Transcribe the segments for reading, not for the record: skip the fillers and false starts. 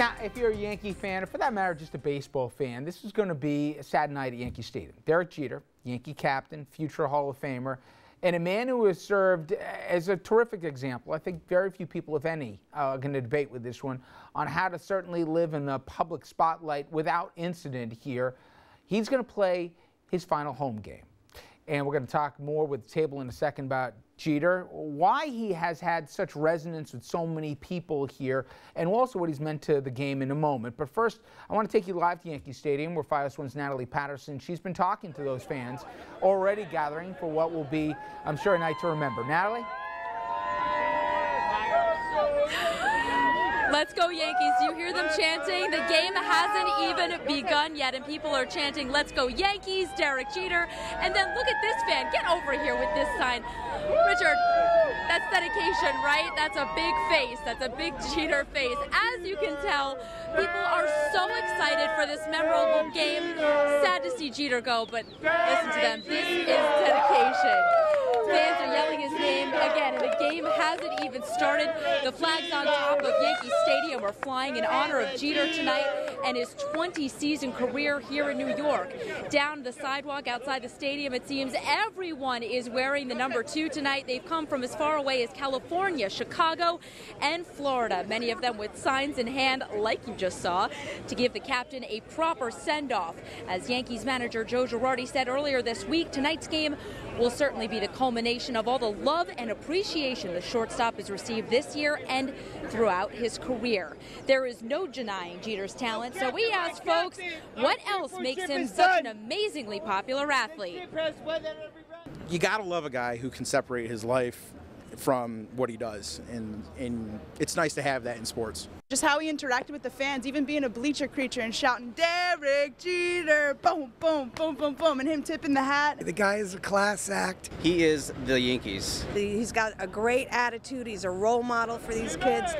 Now, if you're a Yankee fan, or for that matter, just a baseball fan, this is going to be a sad night at Yankee Stadium. Derek Jeter, Yankee captain, future Hall of Famer, and a man who has served as a terrific example. I think very few people, if any, are going to debate with this one on how to certainly live in the public spotlight without incident here. He's going to play his final home game. And we're going to talk more with the table in a second about Jeter, why he has had such resonance with so many people here, and also what he's meant to the game in a moment. But first, I want to take you live to Yankee Stadium, where Fios One's Natalie Patterson. She's been talking to those fans, already gathering for what will be, I'm sure, a night to remember. Natalie? Let's go Yankees. You hear them chanting. The game hasn't even begun yet, and people are chanting, let's go Yankees, Derek Jeter. And then look at this fan. Get over here with this sign. Richard, that's dedication, right? That's a big face. That's a big Jeter face. As you can tell, people are so excited for this memorable game. Sad to see Jeter go, but listen to them. This is dedication. Fans are yelling his name again, and the game hasn't even started. The flags on top of Yankee Stadium are flying in honor of Jeter tonight and his 20-season career here in New York. Down the sidewalk outside the stadium, it seems everyone is wearing the number 2 tonight. They've come from as far away as California, Chicago, and Florida, many of them with signs in hand, like you just saw, to give the captain a proper send-off. As Yankees manager Joe Girardi said earlier this week, tonight's game will certainly be the culmination of all the love and appreciation the shortstop has received this year and throughout his career. There is no denying Jeter's talent, so we asked folks what else makes him such an amazingly popular athlete. You gotta love a guy who can separate his life from what he does, and it's nice to have that in sports. Just how he interacted with the fans, even being a bleacher creature and shouting, Derek Jeter, boom, boom, boom, boom, boom, and him tipping the hat. The guy is a class act. He is the Yankees. He's got a great attitude. He's a role model for these kids.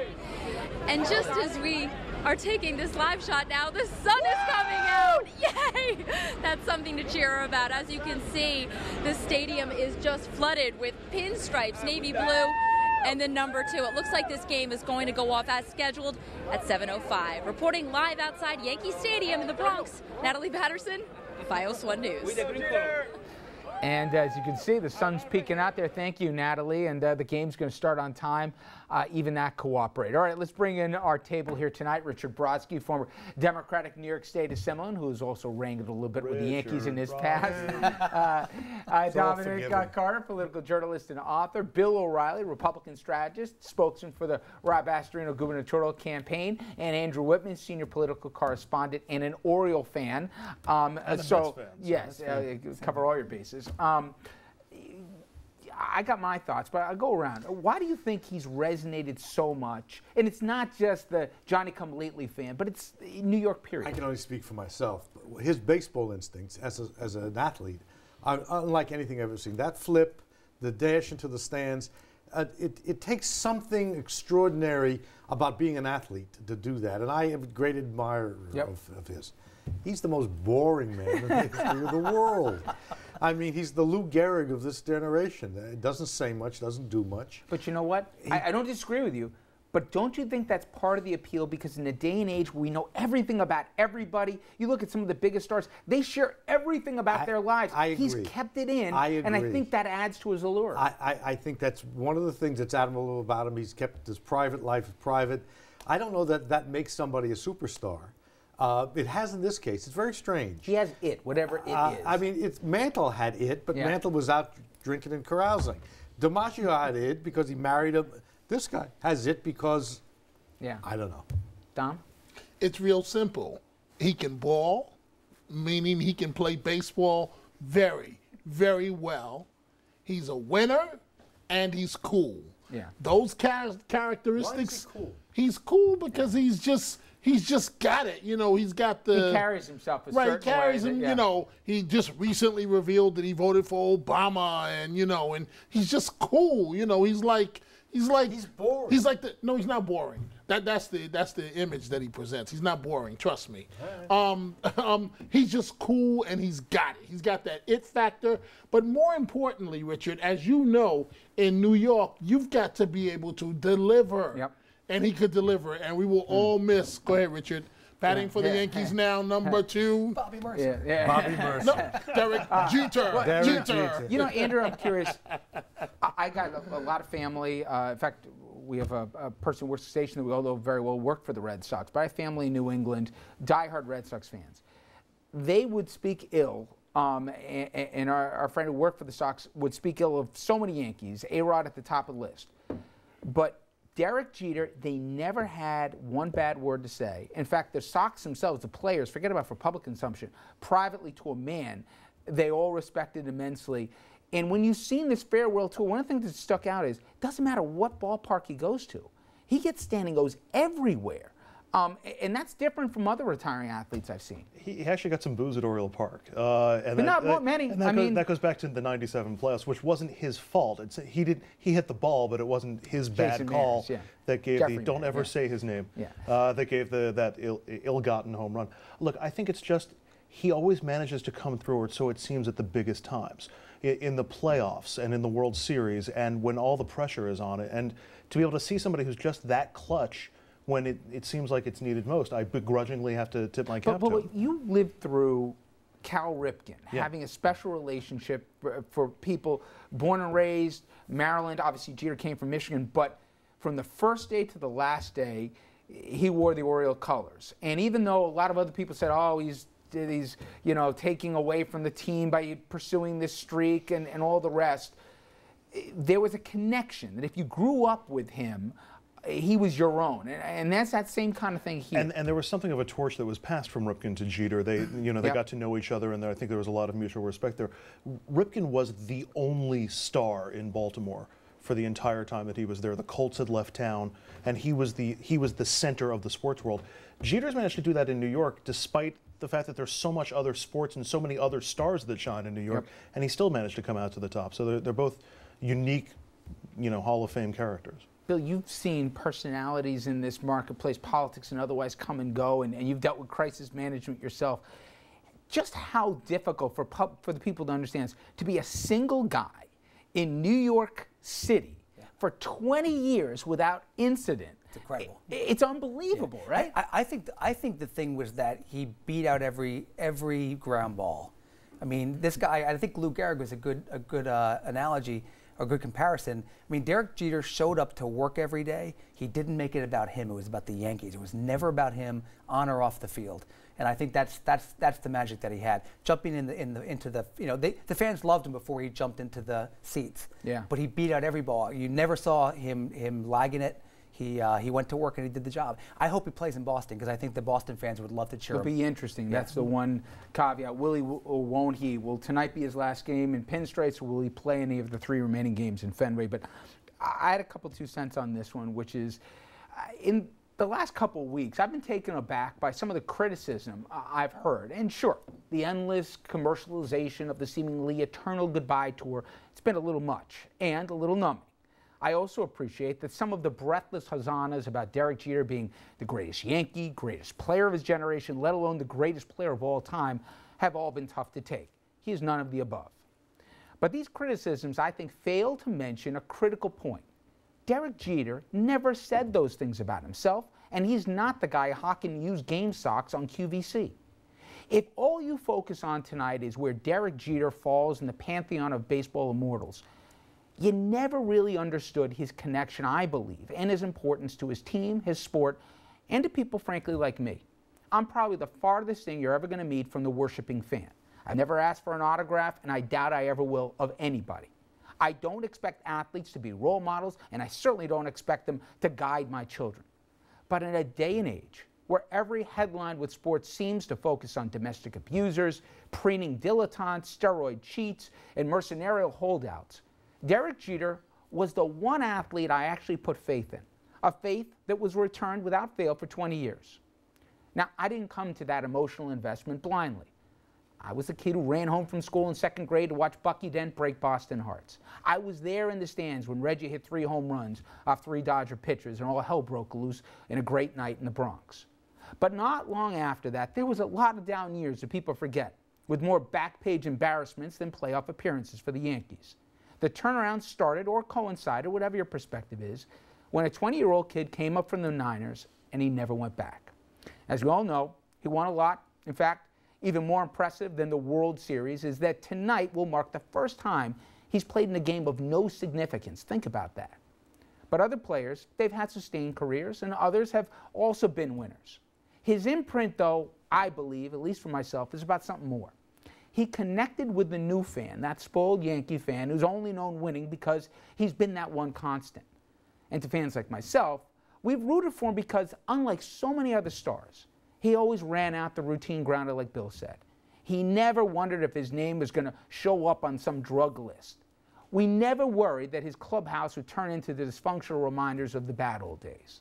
And just as we are taking this live shot now, the sun is coming out. Yay! That's something to cheer about. As you can see, the stadium is just flooded with pinstripes, navy blue, and then number 2. It looks like this game is going to go off as scheduled at 7:05. Reporting live outside Yankee Stadium in the Bronx, Natalie Patterson, Fios One News. And as you can see, the sun's peeking out there. Thank you, Natalie. And the game's going to start on time. Even that cooperated. All right, let's bring in our table here tonight. Richard Brodsky, former Democratic New York State Assemblyman, who has also wrangled a little bit with the Yankees in his past. Dominic Carter, political journalist and author. Bill O'Reilly, Republican strategist, spokesman for the Rob Astorino gubernatorial campaign. And Andrew Whitman, senior political correspondent and an Oriole fan. Yes, cover all your bases. I got my thoughts, but I'll go around. Why do you think he's resonated so much? And it's not just the Johnny-come-lately fan, but it's New York period. I can only speak for myself. His baseball instincts as an athlete are unlike anything I've ever seen. That flip, the dash into the stands, it takes something extraordinary about being an athlete to do that. And I am a great admirer of his. He's the most boring man in the history of the world. I mean, he's the Lou Gehrig of this generation. It doesn't say much, doesn't do much. But you know what? I don't disagree with you. But don't you think that's part of the appeal? Because in a day and age where we know everything about everybody, you look at some of the biggest stars, they share everything about their lives. I agree. He's kept it in, I agree. and I think that adds to his allure. I think that's one of the things that's admirable about him. He's kept his private life private. I don't know that that makes somebody a superstar. It has in this case. It's very strange. He has it, whatever it is. I mean, Mantle had it, but Mantle was out drinking and carousing. DiMaggio had it because he married a... This guy has it because, I don't know. Dom? It's real simple. He can ball, meaning he can play baseball very, very well. He's a winner, and he's cool. Yeah. Those characteristics... Why is he cool? He's cool because he's just got it. You know, he's got the... He carries himself a certain way. Right, he carries him, you know. He just recently revealed that he voted for Obama, and, you know, and he's just cool. You know, he's like... He's boring. He's like the... No, he's not boring. That's the image that he presents. He's not boring, trust me. He's just cool, and he's got it. He's got that it factor. But more importantly, Richard, as you know, in New York, you've got to be able to deliver. Yep. and he could deliver it, and we will all miss. Go ahead, Richard. Batting for the Yankees now, number 2. Bobby Mercer. Bobby Mercer. No, Derek Jeter. Derek Jeter. You know, Andrew, I'm curious. I got a lot of family. In fact, we have a person who works at the station that we all know very well worked for the Red Sox. But I have family in New England, diehard Red Sox fans. They would speak ill, and our friend who worked for the Sox would speak ill of so many Yankees, A-Rod at the top of the list. But Derek Jeter, they never had one bad word to say. In fact, the Sox themselves, the players, forget about for public consumption, privately to a man, they all respected immensely. And when you've seen this farewell tour, one of the things that stuck out is it doesn't matter what ballpark he goes to. He gets standing O's everywhere. And that's different from other retiring athletes I've seen. He actually got some boos at Oriole Park. But not many. And that goes back to the '97 playoffs, which wasn't his fault. He hit the ball, but it wasn't his bad call that gave Jeffrey the, don't ever say his name, that gave that ill-gotten home run. Look, I think it's just, he always manages to come through it, so it seems, at the biggest times. In the playoffs and in the World Series, and when all the pressure is on it. And to be able to see somebody who's just that clutch when it seems like it's needed most, I begrudgingly have to tip my cap to. But you lived through Cal Ripken, having a special relationship for people born and raised, Maryland. Obviously, Jeter came from Michigan, but from the first day to the last day, he wore the Oriole colors. And even though a lot of other people said, oh, he's taking away from the team by pursuing this streak and all the rest, there was a connection that if you grew up with him, he was your own, and that's that same kind of thing here. And there was something of a torch that was passed from Ripken to Jeter. They got to know each other, and I think there was a lot of mutual respect there. Ripken was the only star in Baltimore for the entire time that he was there. The Colts had left town, and he was the center of the sports world. Jeter's managed to do that in New York, despite the fact that there's so much other sports and so many other stars that shine in New York, and he still managed to come out to the top. So they're both unique, Hall of Fame characters. Bill, you've seen personalities in this marketplace, politics and otherwise, come and go, and you've dealt with crisis management yourself. Just how difficult for the people to understand is to be a single guy in New York City for 20 years without incident. It's incredible. It's unbelievable, right? I think the thing was that he beat out every ground ball. I mean, this guy, I think Lou Gehrig was a good analogy, a good comparison. I mean, Derek Jeter showed up to work every day. He didn't make it about him. It was about the Yankees. It was never about him on or off the field. And I think that's the magic that he had. Jumping into the the fans loved him before he jumped into the seats. Yeah. But he beat out every ball. You never saw him lagging it. He went to work and he did the job. I hope he plays in Boston because I think the Boston fans would love to cheer him. It'll be interesting. That's the one caveat. Will he or won't he? Will tonight be his last game in pinstripes, or will he play any of the 3 remaining games in Fenway? But I had a couple 2 cents on this one, which is in the last couple of weeks, I've been taken aback by some of the criticism I've heard. And sure, the endless commercialization of the seemingly eternal goodbye tour, it's been a little much and a little numbing. I also appreciate that some of the breathless hosannas about Derek Jeter being the greatest Yankee, greatest player of his generation, let alone the greatest player of all time, have all been tough to take. He is none of the above. But these criticisms, I think, fail to mention a critical point. Derek Jeter never said those things about himself, and he's not the guy hawking used game socks on QVC. If all you focus on tonight is where Derek Jeter falls in the pantheon of baseball immortals, you never really understood his connection, I believe, and his importance to his team, his sport, and to people, frankly, like me. I'm probably the farthest thing you're ever going to meet from the worshiping fan. I never asked for an autograph, and I doubt I ever will of anybody. I don't expect athletes to be role models, and I certainly don't expect them to guide my children. But in a day and age where every headline with sports seems to focus on domestic abusers, preening dilettantes, steroid cheats, and mercenarial holdouts, Derek Jeter was the one athlete I actually put faith in, a faith that was returned without fail for 20 years. Now, I didn't come to that emotional investment blindly. I was a kid who ran home from school in 2nd grade to watch Bucky Dent break Boston hearts. I was there in the stands when Reggie hit 3 home runs off 3 Dodger pitchers and all hell broke loose in a great night in the Bronx. But not long after that, there was a lot of down years that people forget, with more back page embarrassments than playoff appearances for the Yankees. The turnaround started or coincided, whatever your perspective is, when a 20-year-old kid came up from the Niners and he never went back. As we all know, he won a lot. In fact, even more impressive than the World Series is that tonight will mark the first time he's played in a game of no significance. Think about that. But other players, they've had sustained careers, and others have also been winners. His imprint, though, I believe, at least for myself, is about something more. He connected with the new fan, that spoiled Yankee fan who's only known winning because he's been that one constant. And to fans like myself, we've rooted for him because, unlike so many other stars, he always ran out the routine grounder like Bill said. He never wondered if his name was going to show up on some drug list. We never worried that his clubhouse would turn into the dysfunctional reminders of the bad old days.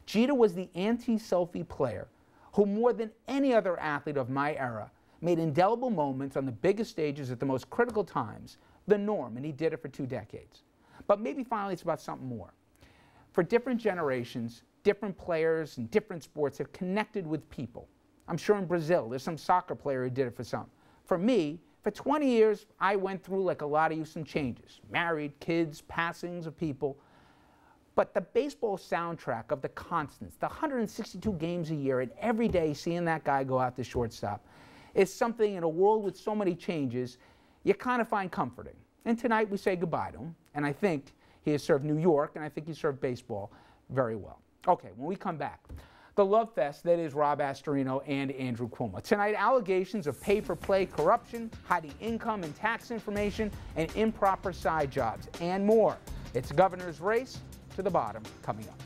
Jeter was the anti-selfie player who, more than any other athlete of my era, made indelible moments on the biggest stages at the most critical times the norm, and he did it for 2 decades. But maybe finally it's about something more. For different generations, different players in different sports have connected with people. I'm sure in Brazil there's some soccer player who did it for some. For me, for 20 years, I went through, like a lot of you, some changes. Married, kids, passings of people. But the baseball soundtrack of the constants, the 162 games a year, and every day seeing that guy go out to shortstop, is something in a world with so many changes, you kind of find comforting. And tonight we say goodbye to him. And I think he has served New York, and I think he served baseball very well. Okay, when we come back, the love fest that is Rob Astorino and Andrew Cuomo. Tonight, allegations of pay-for-play corruption, hiding income and tax information, and improper side jobs, and more. It's governor's race to the bottom coming up.